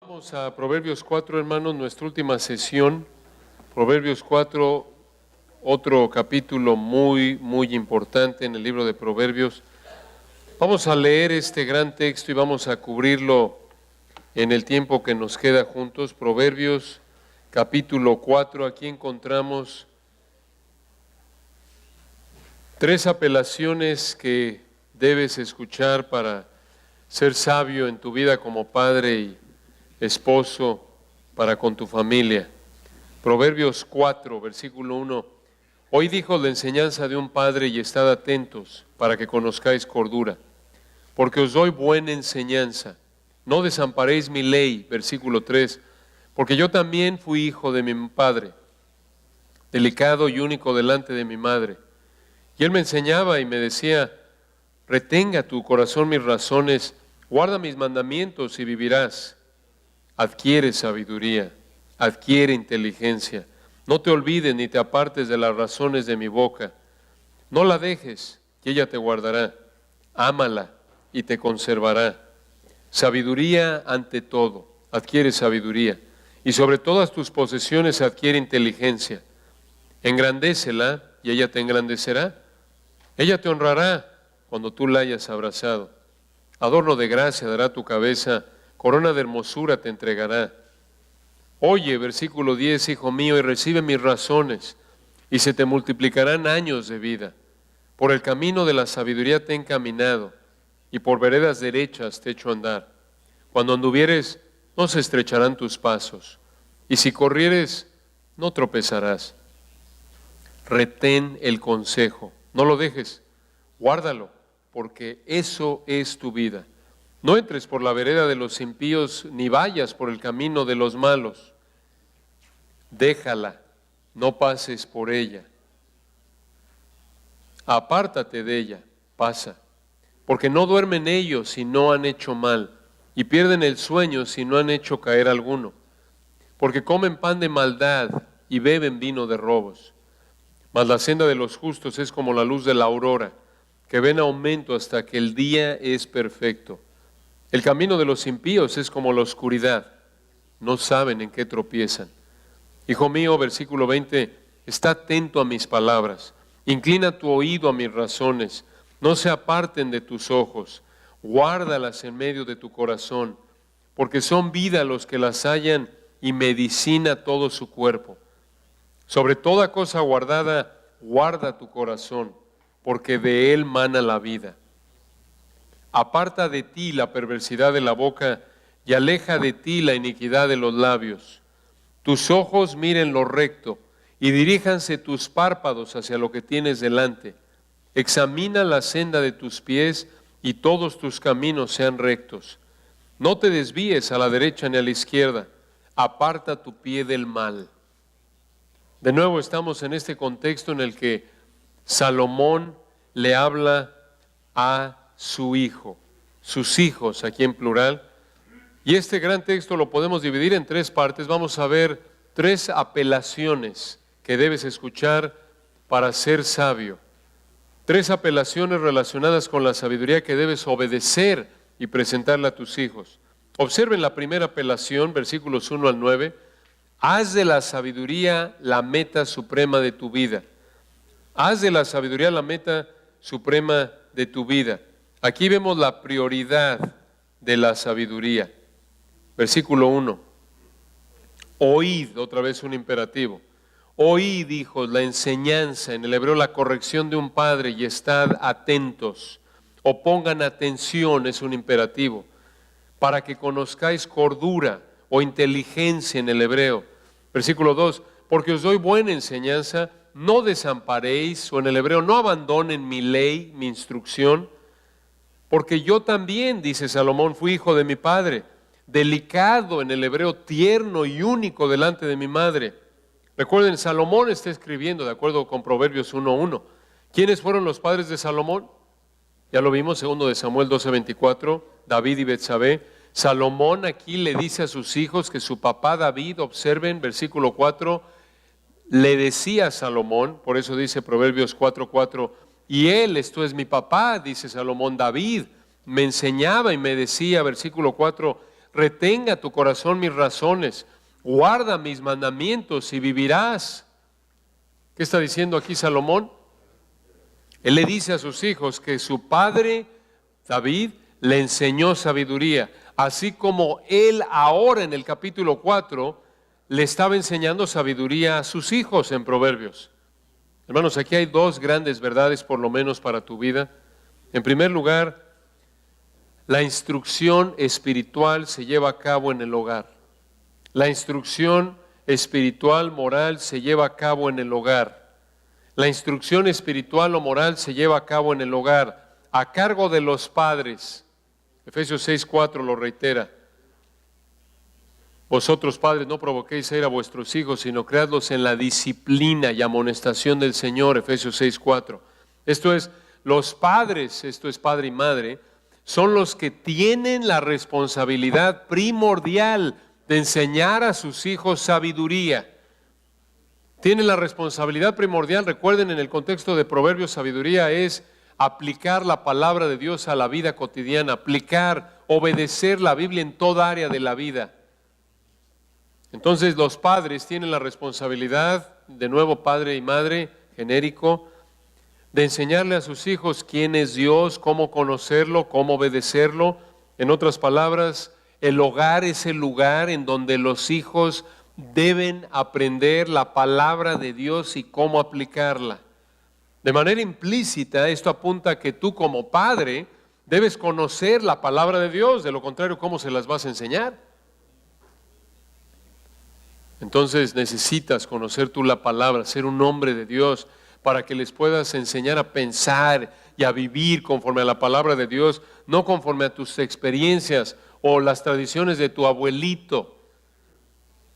Vamos a Proverbios 4, hermanos, nuestra última sesión. Proverbios 4, otro capítulo muy importante en el libro de Proverbios. Vamos a leer este gran texto y vamos a cubrirlo en el tiempo que nos queda juntos. Proverbios capítulo 4, aquí encontramos tres apelaciones que debes escuchar para ser sabio en tu vida como padre y esposo para con tu familia. Proverbios 4, versículo 1. Oíd, hijos, la enseñanza de un padre y estad atentos para que conozcáis cordura, porque os doy buena enseñanza. No desamparéis mi ley, versículo 3, porque yo también fui hijo de mi padre, delicado y único delante de mi madre. Y él me enseñaba y me decía, retenga tu corazón mis razones, guarda mis mandamientos y vivirás. Adquiere sabiduría, adquiere inteligencia. No te olvides ni te apartes de las razones de mi boca. No la dejes, y ella te guardará. Ámala y te conservará. Sabiduría ante todo, adquiere sabiduría. Y sobre todas tus posesiones adquiere inteligencia. Engrandécela y ella te engrandecerá. Ella te honrará cuando tú la hayas abrazado. Adorno de gracia dará tu cabeza, corona de hermosura te entregará. Oye, versículo 10, hijo mío, y recibe mis razones, y se te multiplicarán años de vida. Por el camino de la sabiduría te he encaminado, y por veredas derechas te he hecho andar. Cuando anduvieres, no se estrecharán tus pasos, y si corrieres, no tropezarás. Retén el consejo, no lo dejes, guárdalo, porque eso es tu vida. No entres por la vereda de los impíos, ni vayas por el camino de los malos. Déjala, no pases por ella. Apártate de ella, pasa. Porque no duermen ellos si no han hecho mal, y pierden el sueño si no han hecho caer alguno. Porque comen pan de maldad y beben vino de robos. Mas la senda de los justos es como la luz de la aurora, que ven aumento hasta que el día es perfecto. El camino de los impíos es como la oscuridad, no saben en qué tropiezan. Hijo mío, versículo 20, está atento a mis palabras, inclina tu oído a mis razones, no se aparten de tus ojos, guárdalas en medio de tu corazón, porque son vida los que las hallan y medicina todo su cuerpo. Sobre toda cosa guardada, guarda tu corazón, porque de él mana la vida. Aparta de ti la perversidad de la boca y aleja de ti la iniquidad de los labios. Tus ojos miren lo recto y diríjanse tus párpados hacia lo que tienes delante. Examina la senda de tus pies y todos tus caminos sean rectos. No te desvíes a la derecha ni a la izquierda. Aparta tu pie del mal. De nuevo estamos en este contexto en el que Salomón le habla a su hijo, sus hijos aquí en plural, y este gran texto lo podemos dividir en tres partes. Vamos a ver tres apelaciones que debes escuchar para ser sabio, tres apelaciones relacionadas con la sabiduría que debes obedecer y presentarle a tus hijos. Observen la primera apelación, versículos 1 al 9, haz de la sabiduría la meta suprema de tu vida, haz de la sabiduría la meta suprema de tu vida. Aquí vemos la prioridad de la sabiduría. Versículo 1. Oíd, otra vez un imperativo. Oíd, hijos, la enseñanza, en el hebreo la corrección de un padre, y estad atentos. O pongan atención, es un imperativo. Para que conozcáis cordura o inteligencia en el hebreo. Versículo 2. Porque os doy buena enseñanza, no desamparéis, o en el hebreo no abandonen mi ley, mi instrucción. Porque yo también, dice Salomón, fui hijo de mi padre, delicado en el hebreo, tierno y único delante de mi madre. Recuerden, Salomón está escribiendo de acuerdo con Proverbios 1:1. ¿Quiénes fueron los padres de Salomón? Ya lo vimos, segundo de Samuel 12:24, David y Betsabé. Salomón aquí le dice a sus hijos que su papá David, observen, versículo 4, le decía a Salomón, por eso dice Proverbios 4:4, y él, esto es mi papá, dice Salomón, David, me enseñaba y me decía, versículo 4, retenga tu corazón mis razones, guarda mis mandamientos y vivirás. ¿Qué está diciendo aquí Salomón? Él le dice a sus hijos que su padre David le enseñó sabiduría, así como él ahora en el capítulo 4 le estaba enseñando sabiduría a sus hijos en Proverbios. Hermanos, aquí hay dos grandes verdades por lo menos para tu vida. En primer lugar, la instrucción espiritual se lleva a cabo en el hogar. La instrucción espiritual, moral, se lleva a cabo en el hogar. La instrucción espiritual o moral se lleva a cabo en el hogar, a cargo de los padres. Efesios 6:4 lo reitera. Vosotros, padres, no provoquéis a ir a vuestros hijos, sino creadlos en la disciplina y amonestación del Señor. Efesios 6:4. Esto es, los padres, esto es padre y madre, son los que tienen la responsabilidad primordial de enseñar a sus hijos sabiduría. Tienen la responsabilidad primordial, recuerden en el contexto de Proverbios, sabiduría es aplicar la palabra de Dios a la vida cotidiana, aplicar, obedecer la Biblia en toda área de la vida. Entonces los padres tienen la responsabilidad, de nuevo padre y madre, genérico, de enseñarle a sus hijos quién es Dios, cómo conocerlo, cómo obedecerlo. En otras palabras, el hogar es el lugar en donde los hijos deben aprender la palabra de Dios y cómo aplicarla. De manera implícita, esto apunta a que tú como padre debes conocer la palabra de Dios, de lo contrario, ¿cómo se las vas a enseñar? Entonces necesitas conocer tú la palabra, ser un hombre de Dios, para que les puedas enseñar a pensar y a vivir conforme a la palabra de Dios, no conforme a tus experiencias o las tradiciones de tu abuelito.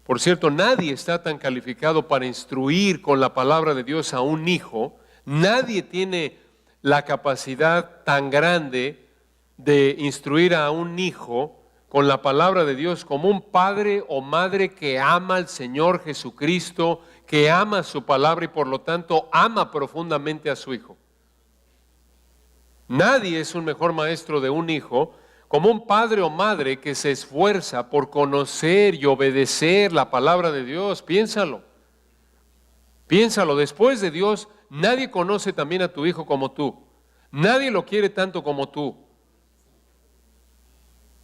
Por cierto, nadie está tan calificado para instruir con la palabra de Dios a un hijo. Nadie tiene la capacidad tan grande de instruir a un hijo con la palabra de Dios como un padre o madre que ama al Señor Jesucristo, que ama su palabra y por lo tanto ama profundamente a su hijo. Nadie es un mejor maestro de un hijo como un padre o madre que se esfuerza por conocer y obedecer la palabra de Dios. Piénsalo. Piénsalo. Después de Dios, nadie conoce también a tu hijo como tú. Nadie lo quiere tanto como tú.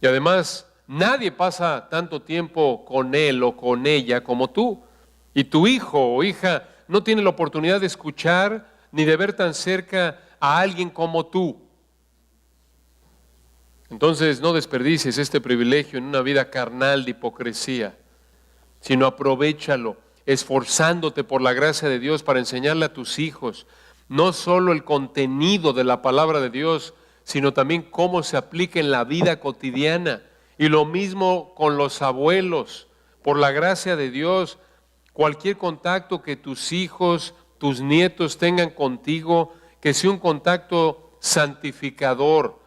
Y además, nadie pasa tanto tiempo con él o con ella como tú. Y tu hijo o hija no tiene la oportunidad de escuchar ni de ver tan cerca a alguien como tú. Entonces no desperdicies este privilegio en una vida carnal de hipocresía, sino aprovéchalo, esforzándote por la gracia de Dios para enseñarle a tus hijos no solo el contenido de la palabra de Dios, sino también cómo se aplica en la vida cotidiana. Y lo mismo con los abuelos. Por la gracia de Dios, cualquier contacto que tus hijos, tus nietos tengan contigo, que sea un contacto santificador,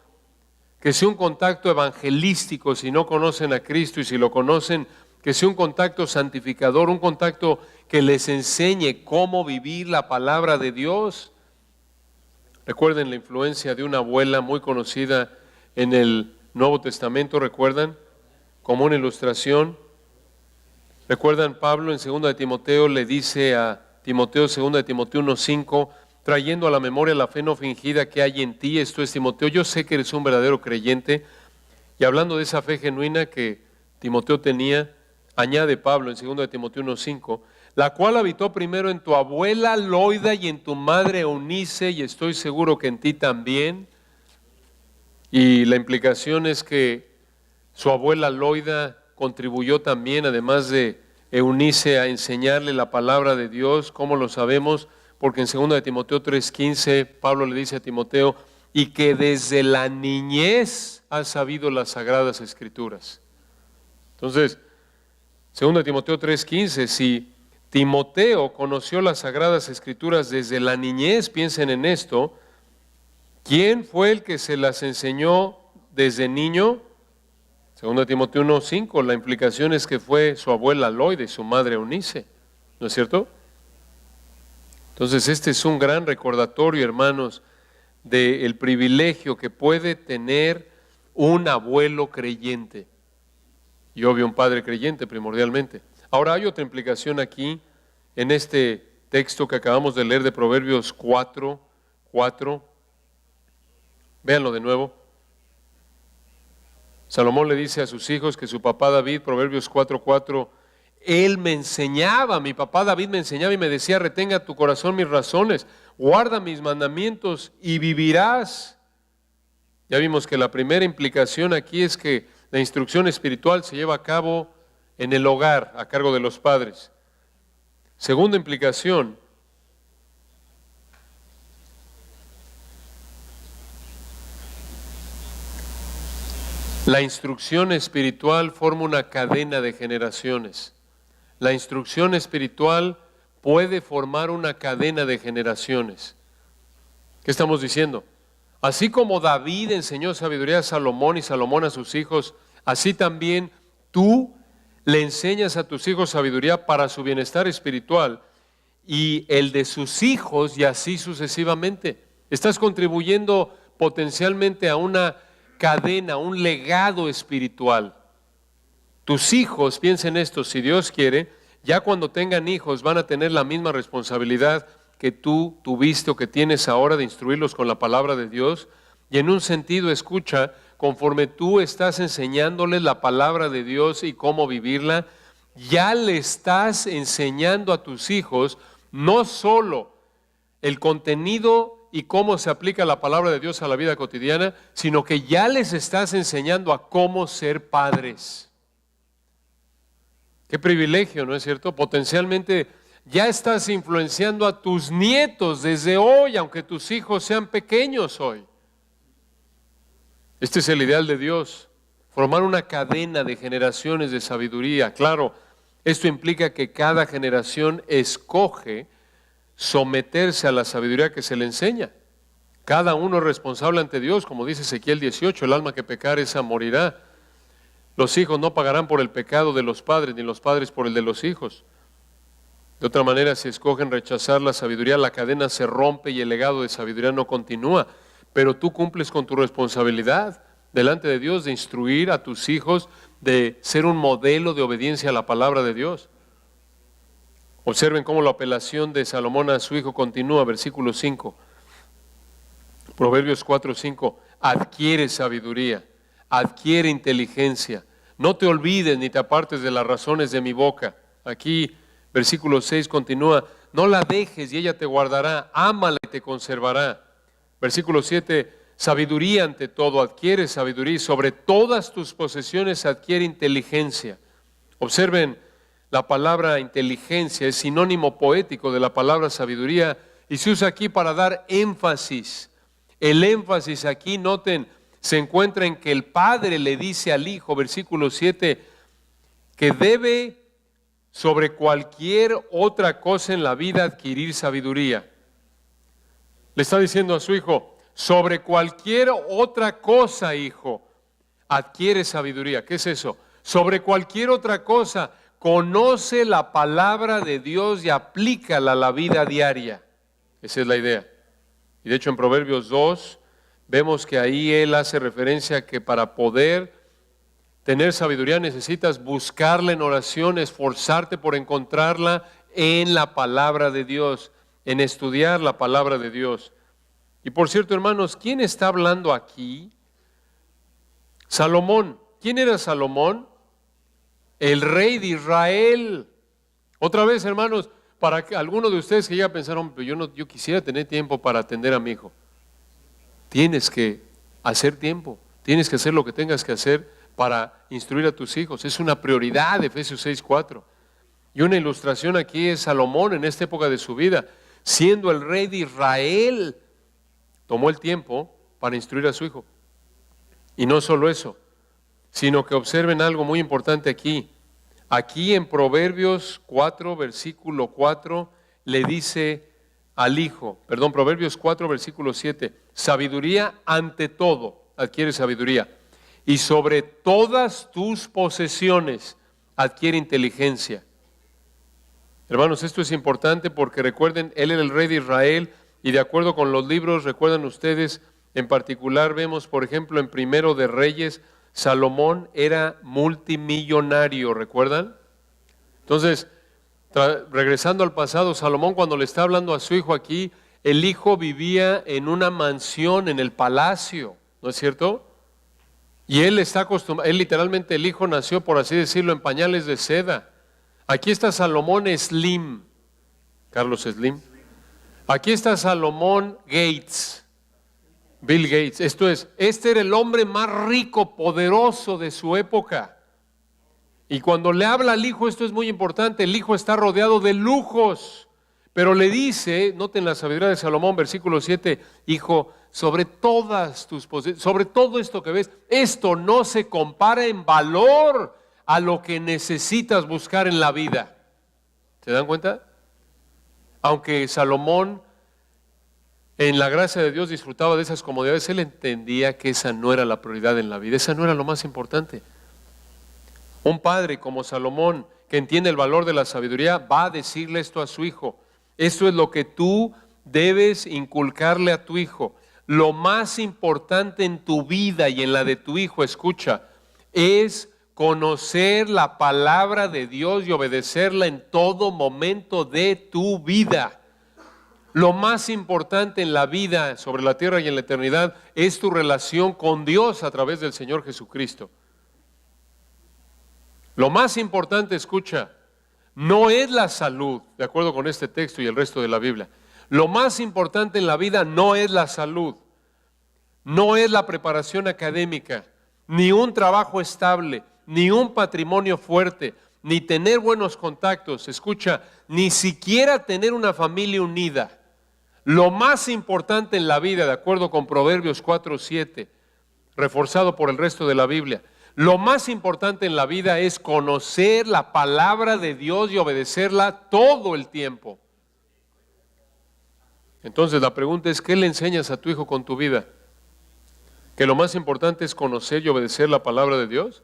que sea un contacto evangelístico si no conocen a Cristo, y si lo conocen, que sea un contacto santificador, un contacto que les enseñe cómo vivir la palabra de Dios. Recuerden la influencia de una abuela muy conocida en el Nuevo Testamento, ¿recuerdan? Como una ilustración. ¿Recuerdan? Pablo en 2 de Timoteo le dice a Timoteo, 2 de Timoteo 1:5, trayendo a la memoria la fe no fingida que hay en ti. Esto es, Timoteo, yo sé que eres un verdadero creyente. Y hablando de esa fe genuina que Timoteo tenía, añade Pablo en 2 de Timoteo 1:5, la cual habitó primero en tu abuela Loida y en tu madre Eunice, y estoy seguro que en ti también. Y la implicación es que su abuela Loida contribuyó también, además de Eunice, a enseñarle la palabra de Dios. ¿Cómo lo sabemos? Porque en 2 de Timoteo 3:15 Pablo le dice a Timoteo, y que desde la niñez has sabido las sagradas escrituras. Entonces, 2 de Timoteo 3:15, si Timoteo conoció las sagradas escrituras desde la niñez, piensen en esto, ¿quién fue el que se las enseñó desde niño? 2 Timoteo 1:5, la implicación es que fue su abuela Loida y su madre Eunice, ¿no es cierto? Entonces este es un gran recordatorio, hermanos, del privilegio que puede tener un abuelo creyente. y obvio un padre creyente primordialmente. Ahora hay otra implicación aquí en este texto que acabamos de leer de Proverbios 4:4. Véanlo de nuevo. Salomón le dice a sus hijos que su papá David, Proverbios 4:4, él me enseñaba, mi papá David me enseñaba y me decía, retenga tu corazón mis razones, guarda mis mandamientos y vivirás. Ya vimos que la primera implicación aquí es que la instrucción espiritual se lleva a cabo en el hogar, a cargo de los padres. Segunda implicación, la instrucción espiritual forma una cadena de generaciones. La instrucción espiritual puede formar una cadena de generaciones. ¿Qué estamos diciendo? Así como David enseñó sabiduría a Salomón y Salomón a sus hijos, así también tú le enseñas a tus hijos sabiduría para su bienestar espiritual y el de sus hijos y así sucesivamente. Estás contribuyendo potencialmente a una cadena, un legado espiritual. Tus hijos, piensen esto, si Dios quiere, ya cuando tengan hijos van a tener la misma responsabilidad que tú tuviste o que tienes ahora de instruirlos con la palabra de Dios. Y en un sentido, escucha, conforme tú estás enseñándoles la palabra de Dios y cómo vivirla, ya le estás enseñando a tus hijos no solo el contenido y cómo se aplica la palabra de Dios a la vida cotidiana, sino que ya les estás enseñando a cómo ser padres. Qué privilegio, ¿no es cierto? Potencialmente ya estás influenciando a tus nietos desde hoy, aunque tus hijos sean pequeños hoy. Este es el ideal de Dios, formar una cadena de generaciones de sabiduría. Claro, esto implica que cada generación escoge someterse a la sabiduría que se le enseña. Cada uno es responsable ante Dios, como dice Ezequiel 18, el alma que pecare esa morirá. Los hijos no pagarán por el pecado de los padres, ni los padres por el de los hijos. De otra manera, si escogen rechazar la sabiduría, la cadena se rompe y el legado de sabiduría no continúa. Pero tú cumples con tu responsabilidad delante de Dios de instruir a tus hijos, de ser un modelo de obediencia a la palabra de Dios. Observen cómo la apelación de Salomón a su hijo continúa, versículo 5. Proverbios 4:5. Adquiere sabiduría, adquiere inteligencia. No te olvides ni te apartes de las razones de mi boca. Aquí, versículo 6 continúa. No la dejes y ella te guardará. Ámala y te conservará. Versículo 7. Sabiduría ante todo, adquiere sabiduría y sobre todas tus posesiones adquiere inteligencia. Observen, la palabra inteligencia es sinónimo poético de la palabra sabiduría y se usa aquí para dar énfasis. El énfasis aquí, noten, se encuentra en que el padre le dice al hijo, versículo 7, que debe sobre cualquier otra cosa en la vida adquirir sabiduría. Le está diciendo a su hijo, sobre cualquier otra cosa, hijo, adquiere sabiduría. ¿Qué es eso? Sobre cualquier otra cosa, conoce la palabra de Dios y aplícala a la vida diaria. Esa es la idea. Y de hecho en Proverbios 2 vemos que ahí él hace referencia a que para poder tener sabiduría necesitas buscarla en oración, esforzarte por encontrarla en la palabra de Dios, en estudiar la palabra de Dios. Y por cierto, hermanos, ¿quién está hablando aquí? Salomón. ¿Quién era Salomón? El rey de Israel. Otra vez, hermanos, para que algunos de ustedes que ya pensaron, pero yo quisiera tener tiempo para atender a mi hijo. Tienes que hacer tiempo, tienes que hacer lo que tengas que hacer para instruir a tus hijos. Es una prioridad, Efesios 6:4. Y una ilustración aquí es Salomón en esta época de su vida, siendo el rey de Israel, tomó el tiempo para instruir a su hijo. Y no solo eso, sino que observen algo muy importante aquí. Aquí en Proverbios 4, versículo 4, le dice al hijo, Proverbios 4, versículo 7, sabiduría ante todo, adquiere sabiduría, y sobre todas tus posesiones adquiere inteligencia. Hermanos, esto es importante porque recuerden, él era el rey de Israel y de acuerdo con los libros, recuerdan ustedes, en particular vemos, por ejemplo, en Primero de Reyes, Salomón era multimillonario, ¿recuerdan? Entonces, regresando al pasado, Salomón cuando le está hablando a su hijo aquí, el hijo vivía en una mansión en el palacio, ¿no es cierto? Y él está acostumbrado, él literalmente el hijo nació, por así decirlo, en pañales de seda. Aquí está Salomón Slim, Carlos Slim. Aquí está Salomón Gates, Bill Gates. Esto es, este era el hombre más rico, poderoso de su época. Y cuando le habla al hijo, esto es muy importante, el hijo está rodeado de lujos, pero le dice, noten la sabiduría de Salomón, versículo 7, hijo, sobre todas tus posesiones, sobre todo esto que ves, esto no se compara en valor a lo que necesitas buscar en la vida. ¿Se dan cuenta? Aunque Salomón en la gracia de Dios disfrutaba de esas comodidades, él entendía que esa no era la prioridad en la vida, esa no era lo más importante. Un padre como Salomón, que entiende el valor de la sabiduría, va a decirle esto a su hijo. Esto es lo que tú debes inculcarle a tu hijo. Lo más importante en tu vida y en la de tu hijo, escucha, es conocer la palabra de Dios y obedecerla en todo momento de tu vida. Lo más importante en la vida, sobre la tierra y en la eternidad, es tu relación con Dios a través del Señor Jesucristo. Lo más importante, escucha, no es la salud, de acuerdo con este texto y el resto de la Biblia. Lo más importante en la vida no es la salud, no es la preparación académica, ni un trabajo estable, ni un patrimonio fuerte, ni tener buenos contactos, escucha, ni siquiera tener una familia unida. Lo más importante en la vida, de acuerdo con Proverbios 4:7, reforzado por el resto de la Biblia, lo más importante en la vida es conocer la palabra de Dios y obedecerla todo el tiempo. Entonces la pregunta es, ¿qué le enseñas a tu hijo con tu vida? ¿Que lo más importante es conocer y obedecer la palabra de Dios?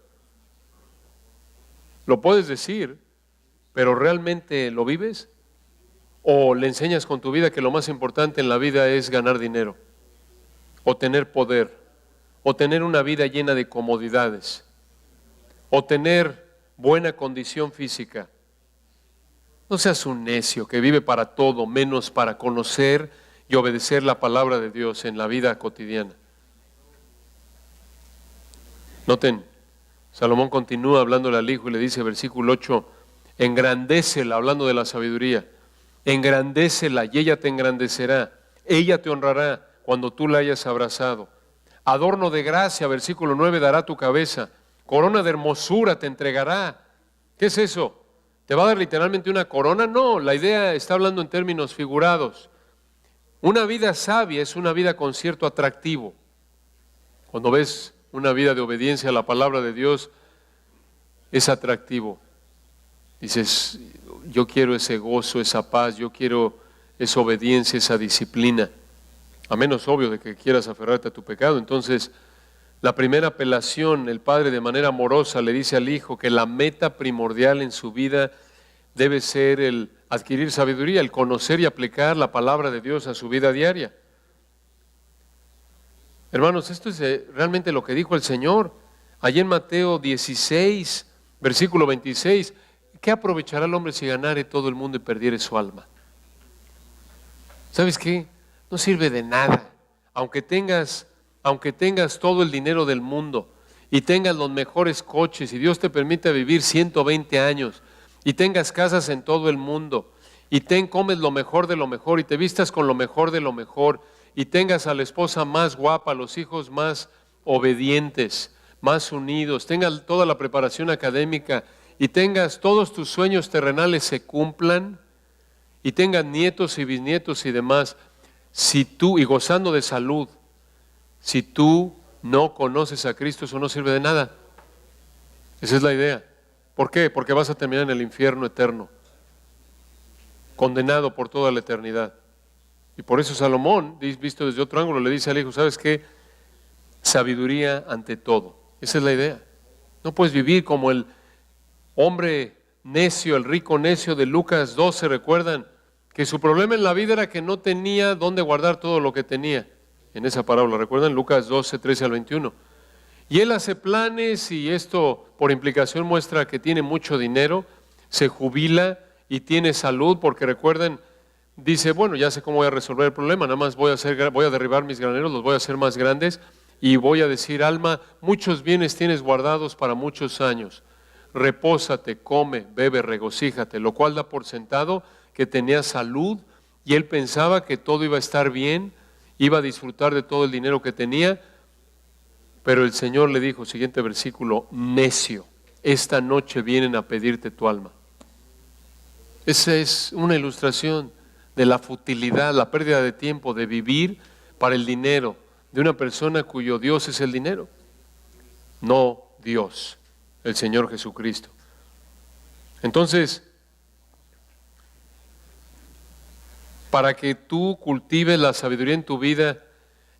Lo puedes decir, pero ¿realmente lo vives? ¿O le enseñas con tu vida que lo más importante en la vida es ganar dinero? ¿O tener poder? ¿O tener una vida llena de comodidades? ¿O tener buena condición física? No seas un necio que vive para todo menos para conocer y obedecer la palabra de Dios en la vida cotidiana. Noten, Salomón continúa hablándole al hijo y le dice, versículo 8, engrandécela, hablando de la sabiduría, engrandécela y ella te engrandecerá, ella te honrará cuando tú la hayas abrazado. Adorno de gracia, versículo 9, dará tu cabeza, corona de hermosura te entregará. ¿Qué es eso? ¿Te va a dar literalmente una corona? No, la idea está hablando en términos figurados. Una vida sabia es una vida con cierto atractivo. Cuando ves una vida de obediencia a la palabra de Dios, es atractivo. Dices, yo quiero ese gozo, esa paz, yo quiero esa obediencia, esa disciplina. A menos obvio de que quieras aferrarte a tu pecado. Entonces, la primera apelación, el padre de manera amorosa le dice al hijo que la meta primordial en su vida debe ser el adquirir sabiduría, el conocer y aplicar la palabra de Dios a su vida diaria. Hermanos, esto es realmente lo que dijo el Señor. Allí en Mateo 16, versículo 26, ¿qué aprovechará el hombre si ganare todo el mundo y perdiere su alma? ¿Sabes qué? No sirve de nada, aunque tengas todo el dinero del mundo y tengas los mejores coches y Dios te permita vivir 120 años y tengas casas en todo el mundo y comes lo mejor de lo mejor y te vistas con lo mejor de lo mejor y tengas a la esposa más guapa, a los hijos más obedientes, más unidos, tengas toda la preparación académica y tengas todos tus sueños terrenales se cumplan y tengas nietos y bisnietos y demás, y gozando de salud, si tú no conoces a Cristo, eso no sirve de nada. Esa es la idea. ¿Por qué? Porque vas a terminar en el infierno eterno, condenado por toda la eternidad. Y por eso Salomón, visto desde otro ángulo, le dice al hijo, ¿sabes qué? Sabiduría ante todo. Esa es la idea. No puedes vivir como el hombre necio, el rico necio de Lucas 12, ¿recuerdan? Que su problema en la vida era que no tenía dónde guardar todo lo que tenía. En esa parábola, ¿recuerdan? Lucas 12, 13 al 21. Y él hace planes y esto por implicación muestra que tiene mucho dinero, se jubila y tiene salud, porque recuerden, dice, bueno, ya sé cómo voy a resolver el problema, nada más voy a derribar mis graneros, los voy a hacer más grandes y voy a decir, alma, muchos bienes tienes guardados para muchos años. Repósate, come, bebe, regocíjate, lo cual da por sentado que tenía salud y él pensaba que todo iba a estar bien, iba a disfrutar de todo el dinero que tenía, pero el Señor le dijo, siguiente versículo, necio, esta noche vienen a pedirte tu alma. Esa es una ilustración de la futilidad, la pérdida de tiempo de vivir para el dinero de una persona cuyo Dios es el dinero, no Dios, el Señor Jesucristo. Entonces, para que tú cultives la sabiduría en tu vida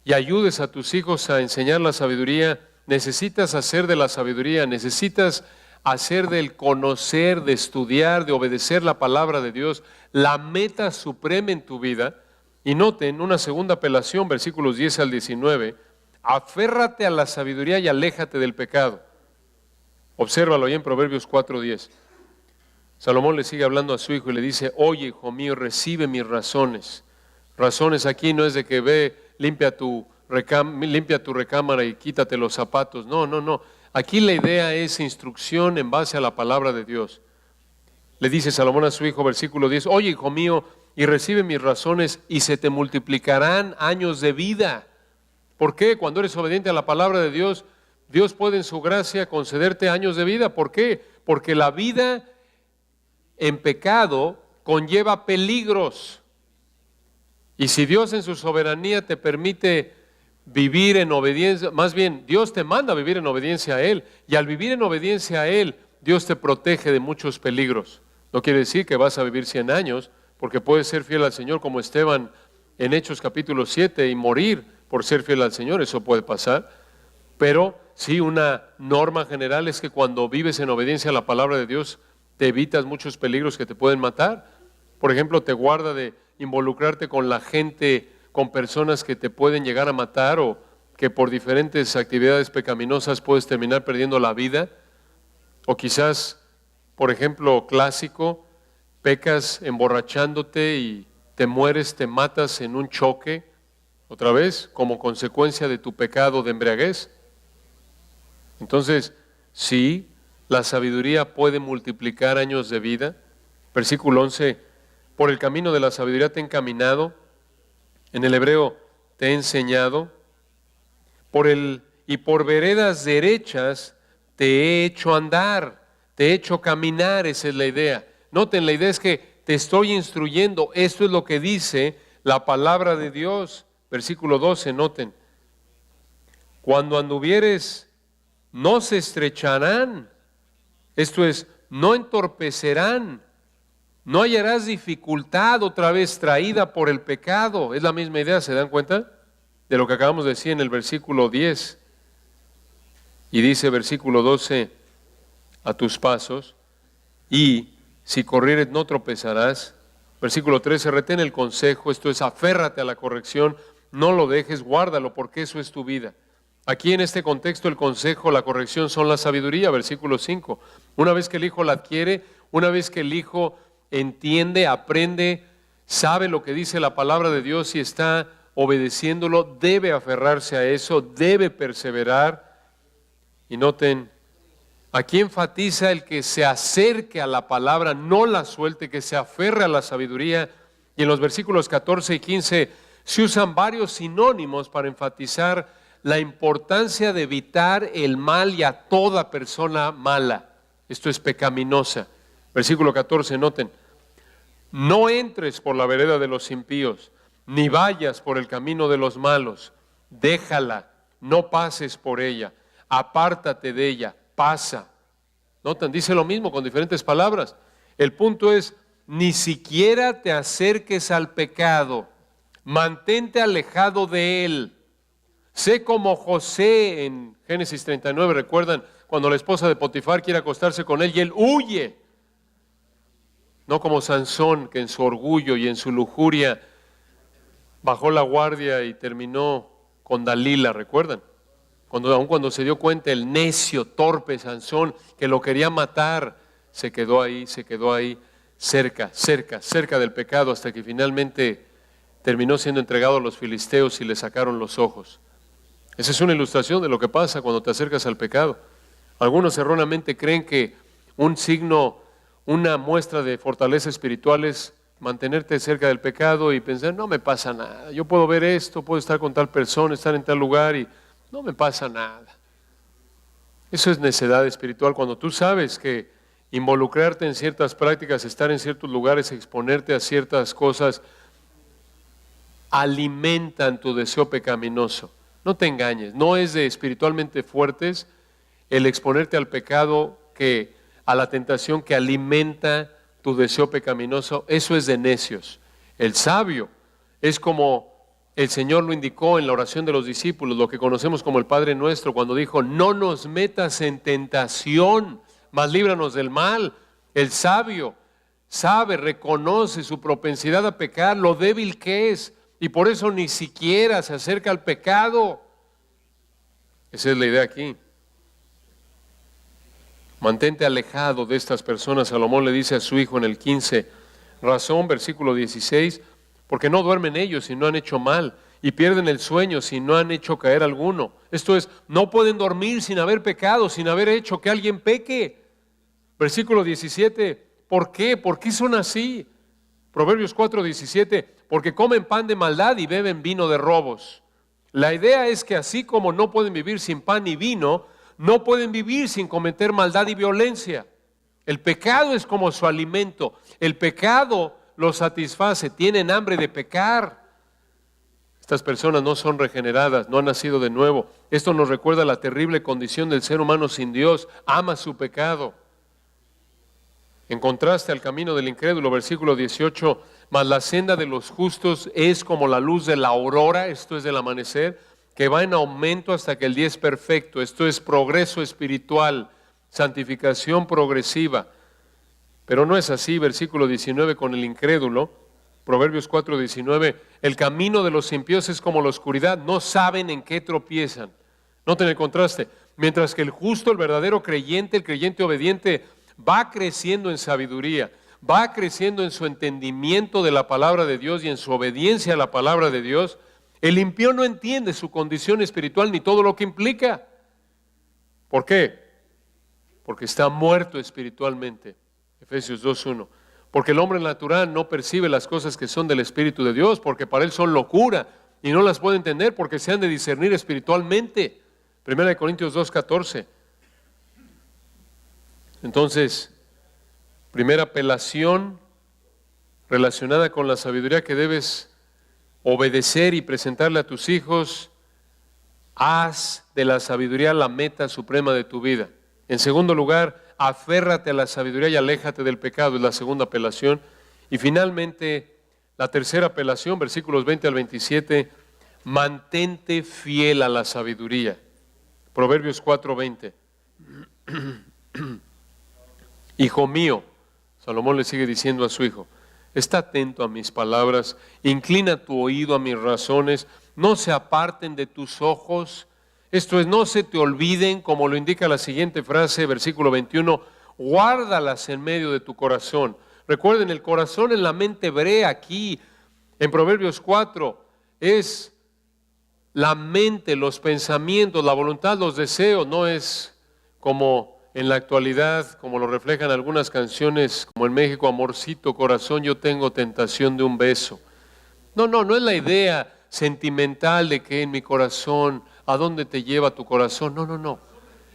y ayudes a tus hijos a enseñar la sabiduría, necesitas hacer de la sabiduría, necesitas hacer del conocer, de estudiar, de obedecer la palabra de Dios, la meta suprema en tu vida. Y noten una segunda apelación, versículos 10 al 19, aférrate a la sabiduría y aléjate del pecado. Obsérvalo ahí en Proverbios 4:10. Salomón le sigue hablando a su hijo y le dice, oye, hijo mío, recibe mis razones. Razones aquí no es de que ve, limpia tu recámara y quítate los zapatos. No. Aquí la idea es instrucción en base a la palabra de Dios. Le dice Salomón a su hijo, versículo 10, oye, hijo mío, y recibe mis razones y se te multiplicarán años de vida. ¿Por qué? Cuando eres obediente a la palabra de Dios, Dios puede en su gracia concederte años de vida. ¿Por qué? Porque la vida en pecado conlleva peligros. Y si Dios en su soberanía te permite vivir en obediencia, más bien Dios te manda a vivir en obediencia a Él, y al vivir en obediencia a Él, Dios te protege de muchos peligros. No quiere decir que vas a vivir 100 años, porque puedes ser fiel al Señor como Esteban en Hechos capítulo 7 y morir por ser fiel al Señor, eso puede pasar. Pero sí, una norma general es que cuando vives en obediencia a la palabra de Dios, te evitas muchos peligros que te pueden matar. Por ejemplo, te guarda de involucrarte con la gente, con personas que te pueden llegar a matar o que por diferentes actividades pecaminosas puedes terminar perdiendo la vida. O quizás, por ejemplo, clásico, pecas emborrachándote y te mueres, te matas en un choque, otra vez, como consecuencia de tu pecado de embriaguez. Entonces, sí, la sabiduría puede multiplicar años de vida. Versículo 11, por el camino de la sabiduría te he encaminado, en el hebreo te he enseñado, y por veredas derechas te he hecho andar, te he hecho caminar, esa es la idea. Noten, la idea es que te estoy instruyendo, esto es lo que dice la palabra de Dios. Versículo 12, noten, cuando anduvieres no se estrecharán, esto es, no entorpecerán, no hallarás dificultad otra vez traída por el pecado. Es la misma idea, ¿se dan cuenta? De lo que acabamos de decir en el versículo 10. Y dice versículo 12, a tus pasos, y si corrieres no tropezarás. Versículo 13, retén el consejo, esto es, aférrate a la corrección, no lo dejes, guárdalo, porque eso es tu vida. Aquí en este contexto el consejo, la corrección son la sabiduría, versículo 5. Una vez que el hijo la adquiere, una vez que el hijo entiende, aprende, sabe lo que dice la palabra de Dios y está obedeciéndolo, debe aferrarse a eso, debe perseverar. Y noten, aquí enfatiza el que se acerque a la palabra, no la suelte, que se aferre a la sabiduría. Y en los versículos 14 y 15 se usan varios sinónimos para enfatizar la importancia de evitar el mal y a toda persona mala. Esto es pecaminosa. Versículo 14, noten, no entres por la vereda de los impíos, ni vayas por el camino de los malos, déjala, no pases por ella, apártate de ella, pasa. Notan, dice lo mismo con diferentes palabras. El punto es, ni siquiera te acerques al pecado, mantente alejado de él. Sé como José en Génesis 39, recuerdan, cuando la esposa de Potifar quiere acostarse con él y él huye. No como Sansón, que en su orgullo y en su lujuria bajó la guardia y terminó con Dalila, ¿recuerdan? Aun cuando se dio cuenta el necio, torpe Sansón, que lo quería matar, se quedó ahí, cerca del pecado, hasta que finalmente terminó siendo entregado a los filisteos y le sacaron los ojos. Esa es una ilustración de lo que pasa cuando te acercas al pecado. Algunos erróneamente creen que un signo, una muestra de fortaleza espiritual es mantenerte cerca del pecado y pensar, no me pasa nada, yo puedo ver esto, puedo estar con tal persona, estar en tal lugar y no me pasa nada. Eso es necedad espiritual. Cuando tú sabes que involucrarte en ciertas prácticas, estar en ciertos lugares, exponerte a ciertas cosas, alimentan tu deseo pecaminoso. No te engañes, no es de espiritualmente fuertes el exponerte al pecado, a la tentación que alimenta tu deseo pecaminoso. Eso es de necios. El sabio es como el Señor lo indicó en la oración de los discípulos, lo que conocemos como el Padre Nuestro, cuando dijo, no nos metas en tentación, mas líbranos del mal. El sabio sabe, reconoce su propensidad a pecar, lo débil que es, y por eso ni siquiera se acerca al pecado. Esa es la idea aquí. Mantente alejado de estas personas. Salomón le dice a su hijo en el 15, razón, versículo 16, porque no duermen ellos si no han hecho mal, y pierden el sueño si no han hecho caer alguno. Esto es, no pueden dormir sin haber pecado, sin haber hecho que alguien peque. Versículo 17, ¿por qué? ¿Por qué son así? Proverbios 4, 17, porque comen pan de maldad y beben vino de robos. La idea es que así como no pueden vivir sin pan y vino, no pueden vivir sin cometer maldad y violencia. El pecado es como su alimento. El pecado los satisface, tienen hambre de pecar. Estas personas no son regeneradas, no han nacido de nuevo. Esto nos recuerda la terrible condición del ser humano sin Dios. Ama su pecado. En contraste al camino del incrédulo, versículo 18, mas la senda de los justos es como la luz de la aurora, esto es del amanecer, que va en aumento hasta que el día es perfecto. Esto es progreso espiritual, santificación progresiva. Pero no es así, versículo 19 con el incrédulo, Proverbios 4, 19, el camino de los impíos es como la oscuridad, no saben en qué tropiezan. Noten el contraste, mientras que el justo, el verdadero creyente, el creyente obediente, va creciendo en sabiduría, va creciendo en su entendimiento de la palabra de Dios y en su obediencia a la palabra de Dios, el impío no entiende su condición espiritual ni todo lo que implica. ¿Por qué? Porque está muerto espiritualmente. Efesios 2:1. Porque el hombre natural no percibe las cosas que son del Espíritu de Dios, porque para él son locura y no las puede entender porque se han de discernir espiritualmente. 1 Corintios 2:14. Entonces, primera apelación relacionada con la sabiduría que debes obedecer y presentarle a tus hijos, haz de la sabiduría la meta suprema de tu vida. En segundo lugar, aférrate a la sabiduría y aléjate del pecado, es la segunda apelación. Y finalmente, la tercera apelación, versículos 20 al 27, mantente fiel a la sabiduría. Proverbios 4:20. Hijo mío, Salomón le sigue diciendo a su hijo, está atento a mis palabras, inclina tu oído a mis razones, no se aparten de tus ojos. Esto es, no se te olviden, como lo indica la siguiente frase, versículo 21, guárdalas en medio de tu corazón. Recuerden, el corazón en la mente hebrea aquí, en Proverbios 4, es la mente, los pensamientos, la voluntad, los deseos, no es como en la actualidad, como lo reflejan algunas canciones, como en México, amorcito, corazón, yo tengo tentación de un beso. No es la idea sentimental de que en mi corazón, ¿a dónde te lleva tu corazón? No.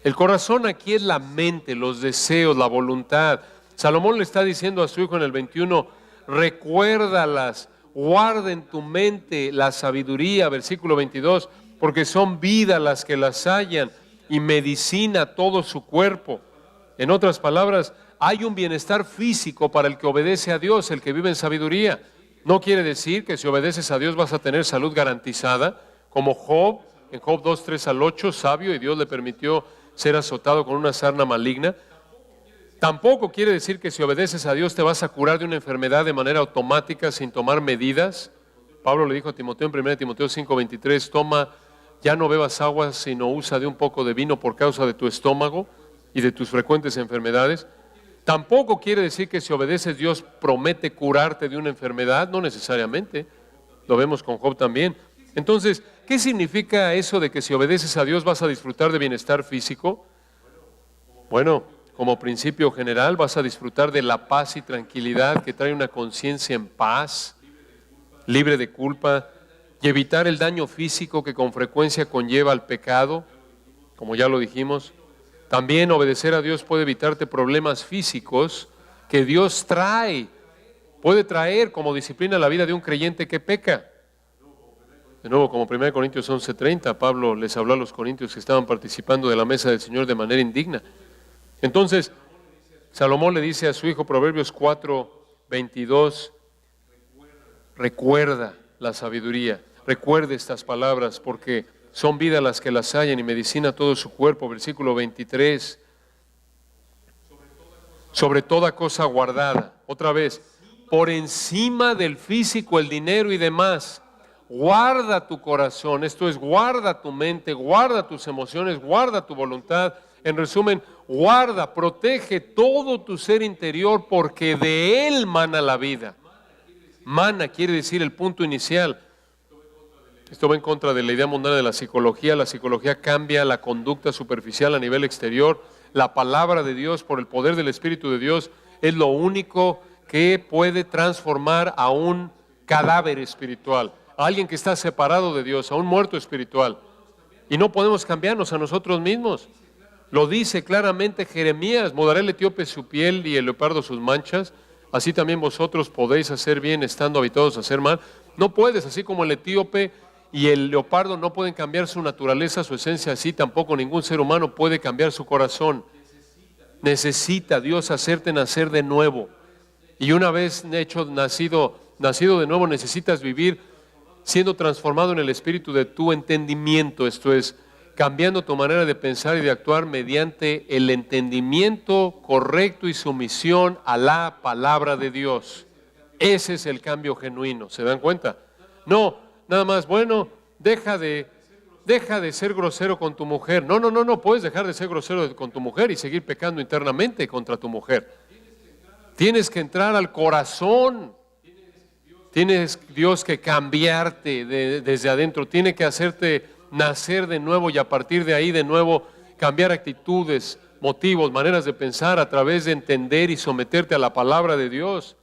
El corazón aquí es la mente, los deseos, la voluntad. Salomón le está diciendo a su hijo en el 21, recuérdalas, guarda en tu mente la sabiduría, versículo 22, porque son vida las que las hallan y medicina todo su cuerpo. En otras palabras, hay un bienestar físico para el que obedece a Dios, el que vive en sabiduría. No quiere decir que si obedeces a Dios vas a tener salud garantizada, como Job, en Job 2, 3 al 8, sabio, y Dios le permitió ser azotado con una sarna maligna. Tampoco quiere decir que si obedeces a Dios te vas a curar de una enfermedad de manera automática sin tomar medidas. Pablo le dijo a Timoteo en 1 Timoteo 5:23, toma ya no bebas agua, sino usa de un poco de vino por causa de tu estómago y de tus frecuentes enfermedades. Tampoco quiere decir que si obedeces Dios promete curarte de una enfermedad, no necesariamente. Lo vemos con Job también. Entonces, ¿qué significa eso de que si obedeces a Dios vas a disfrutar de bienestar físico? Bueno, como principio general vas a disfrutar de la paz y tranquilidad que trae una conciencia en paz, libre de culpa, y evitar el daño físico que con frecuencia conlleva al pecado, como ya lo dijimos. También obedecer a Dios puede evitarte problemas físicos que Dios puede traer como disciplina a la vida de un creyente que peca. De nuevo, como 1 Corintios 11:30, Pablo les habló a los corintios que estaban participando de la mesa del Señor de manera indigna. Entonces, Salomón le dice a su hijo, Proverbios 4:22, recuerda la sabiduría, recuerde estas palabras, porque son vida las que las hallan y medicina todo su cuerpo. Versículo 23, sobre toda cosa guardada. Otra vez, por encima del físico, el dinero y demás, guarda tu corazón, esto es, guarda tu mente, guarda tus emociones, guarda tu voluntad. En resumen, guarda, protege todo tu ser interior, porque de él mana la vida. Mana quiere decir el punto inicial. Esto va en contra de la idea mundana de la psicología. La psicología cambia la conducta superficial a nivel exterior. La palabra de Dios, por el poder del Espíritu de Dios, es lo único que puede transformar a un cadáver espiritual, a alguien que está separado de Dios, a un muerto espiritual. Y no podemos cambiarnos a nosotros mismos. Lo dice claramente Jeremías: mudará el etíope su piel y el leopardo sus manchas. Así también vosotros podéis hacer bien estando habituados a hacer mal. No puedes, así como el etíope y el leopardo no pueden cambiar su naturaleza, su esencia, así tampoco ningún ser humano puede cambiar su corazón. Necesita Dios hacerte nacer de nuevo. Y una vez nacido de nuevo, necesitas vivir siendo transformado en el espíritu de tu entendimiento, esto es, cambiando tu manera de pensar y de actuar mediante el entendimiento correcto y sumisión a la palabra de Dios. Ese es el cambio genuino, ¿se dan cuenta? No, nada más, bueno, deja de ser grosero con tu mujer. No, puedes dejar de ser grosero con tu mujer y seguir pecando internamente contra tu mujer. Tienes que entrar al corazón. Tienes Dios que cambiarte desde adentro, tiene que hacerte nacer de nuevo y a partir de ahí de nuevo cambiar actitudes, motivos, maneras de pensar a través de entender y someterte a la palabra de Dios.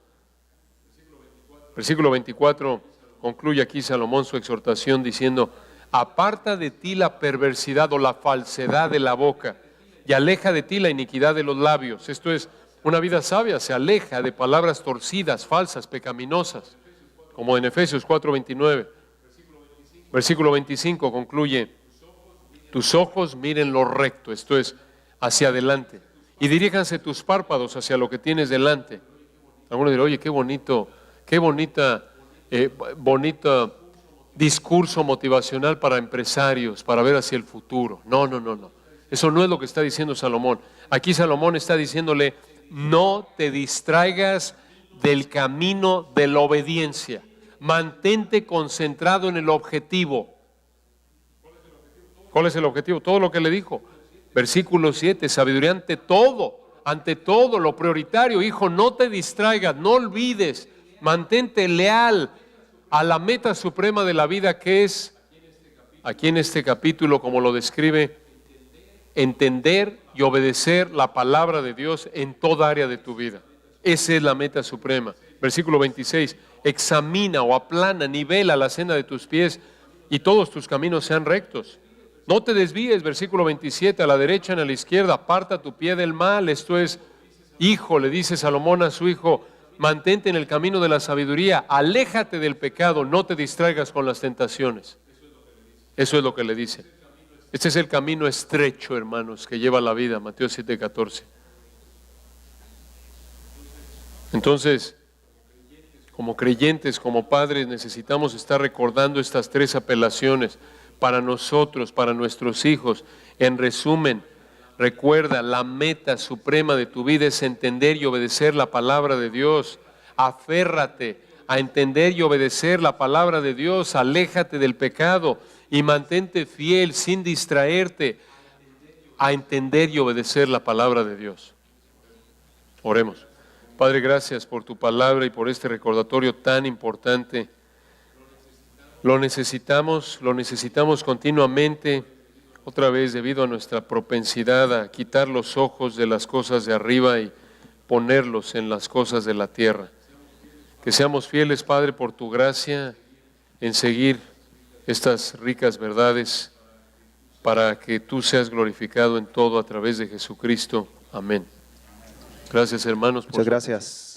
Versículo 24 concluye aquí Salomón su exhortación diciendo: aparta de ti la perversidad o la falsedad de la boca y aleja de ti la iniquidad de los labios. Esto es, una vida sabia se aleja de palabras torcidas, falsas, pecaminosas, como en Efesios 4:29. Versículo 25 concluye: tus ojos miren lo recto, esto es, hacia adelante, y diríjanse tus párpados hacia lo que tienes delante. Algunos dirán: oye, qué bonito discurso motivacional para empresarios, para ver hacia el futuro. No. Eso no es lo que está diciendo Salomón. Aquí Salomón está diciéndole: no te distraigas del camino de la obediencia. Mantente concentrado en el objetivo. ¿Cuál es el objetivo? Todo lo que le dijo. Versículo 7, sabiduría ante todo, lo prioritario. Hijo, no te distraigas, no olvides, mantente leal a la meta suprema de la vida, que es, aquí en este capítulo, como lo describe, entender y obedecer la palabra de Dios en toda área de tu vida. Esa es la meta suprema. Versículo 26, examina o aplana, nivela la senda de tus pies y todos tus caminos sean rectos. No te desvíes, versículo 27, a la derecha ni a la izquierda, aparta tu pie del mal. Esto es, hijo, le dice Salomón a su hijo, mantente en el camino de la sabiduría, aléjate del pecado, no te distraigas con las tentaciones. Eso es lo que le dice. Este es el camino estrecho, hermanos, que lleva la vida, Mateo 7:14. Entonces, como creyentes, como padres, necesitamos estar recordando estas tres apelaciones para nosotros, para nuestros hijos. En resumen, recuerda, la meta suprema de tu vida es entender y obedecer la palabra de Dios. Aférrate a entender y obedecer la palabra de Dios. Aléjate del pecado y mantente fiel sin distraerte a entender y obedecer la palabra de Dios. Oremos. Padre, gracias por tu palabra y por este recordatorio tan importante. Lo necesitamos continuamente, otra vez debido a nuestra propensidad a quitar los ojos de las cosas de arriba y ponerlos en las cosas de la tierra. Que seamos fieles, Padre, por tu gracia en seguir estas ricas verdades para que tú seas glorificado en todo a través de Jesucristo. Amén. Gracias, hermanos. Muchas gracias.